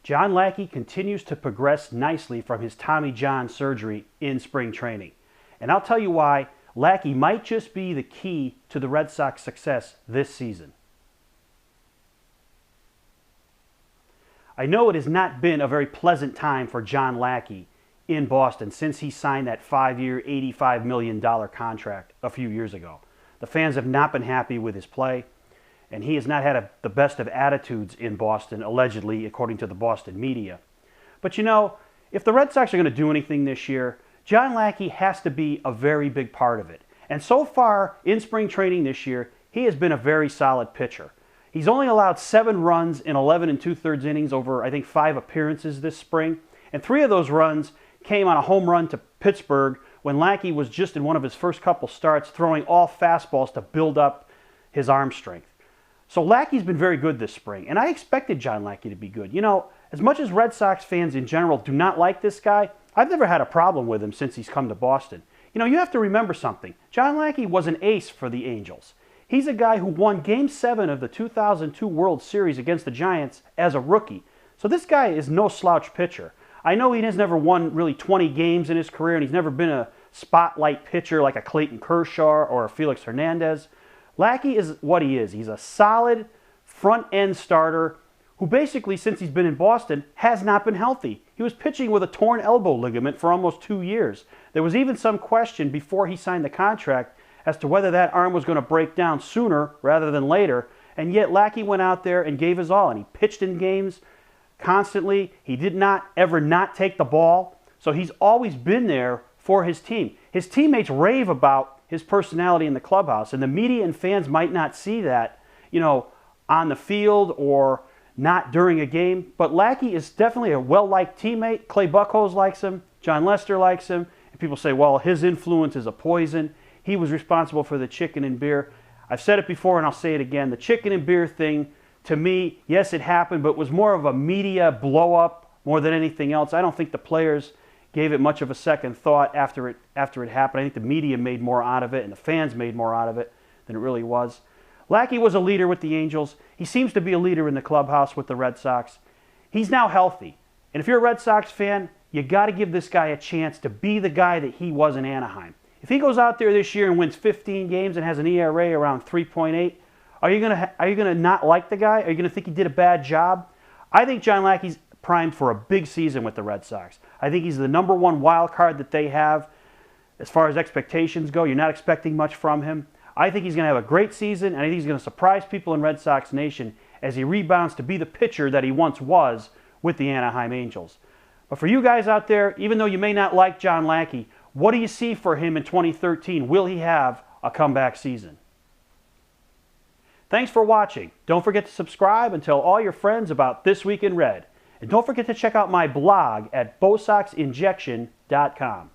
John Lackey continues to progress nicely from his Tommy John surgery in spring training. And I'll tell you why Lackey might just be the key to the Red Sox success this season. I know it has not been a very pleasant time for John Lackey in Boston since he signed that 5-year, $85 million contract a few years ago. The fans have not been happy with his play, and he has not had the best of attitudes in Boston, allegedly, according to the Boston media. But you know, if the Red Sox are going to do anything this year, John Lackey has to be a very big part of it. And so far, in spring training this year, he has been a very solid pitcher. He's only allowed 7 runs in 11 2/3 innings over, I think, 5 appearances this spring. And 3 of those runs came on a home run to Pittsburgh when Lackey was just in one of his first couple starts throwing all fastballs to build up his arm strength. So Lackey's been very good this spring, and I expected John Lackey to be good. You know, as much as Red Sox fans in general do not like this guy, I've never had a problem with him since he's come to Boston. You know, you have to remember something. John Lackey was an ace for the Angels. He's a guy who won Game 7 of the 2002 World Series against the Giants as a rookie. So this guy is no slouch pitcher. I know he has never won really 20 games in his career, and he's never been a spotlight pitcher like a Clayton Kershaw or a Felix Hernandez. Lackey is what he is. He's a solid front-end starter who basically, since he's been in Boston, has not been healthy. He was pitching with a torn elbow ligament for almost 2 years. There was even some question before he signed the contract as to whether that arm was going to break down sooner rather than later, and yet Lackey went out there and gave his all, and he pitched in games constantly. He did not ever not take the ball, so he's always been there for his team. His teammates rave about his personality in the clubhouse, and the media and fans might not see that, you know, on the field or not during a game, but Lackey is definitely a well-liked teammate. Clay Buchholz likes him, John Lester likes him, and people say, well, his influence is a poison. He was responsible for the chicken and beer. I've said it before and I'll say it again. The chicken and beer thing, to me, yes, it happened, but it was more of a media blow-up more than anything else. I don't think the players gave it much of a second thought after it happened. I think the media made more out of it and the fans made more out of it than it really was. Lackey was a leader with the Angels. He seems to be a leader in the clubhouse with the Red Sox. He's now healthy. And if you're a Red Sox fan, you got to give this guy a chance to be the guy that he was in Anaheim. If he goes out there this year and wins 15 games and has an ERA around 3.8, are you gonna not like the guy? Are you gonna think he did a bad job? I think John Lackey's primed for a big season with the Red Sox. I think he's the #1 wild card that they have as far as expectations go. You're not expecting much from him. I think he's going to have a great season, and I think he's going to surprise people in Red Sox Nation as he rebounds to be the pitcher that he once was with the Anaheim Angels. But for you guys out there, even though you may not like John Lackey, what do you see for him in 2013? Will he have a comeback season? Thanks for watching. Don't forget to subscribe and tell all your friends about This Week in Red. And don't forget to check out my blog at bosoxinjection.com.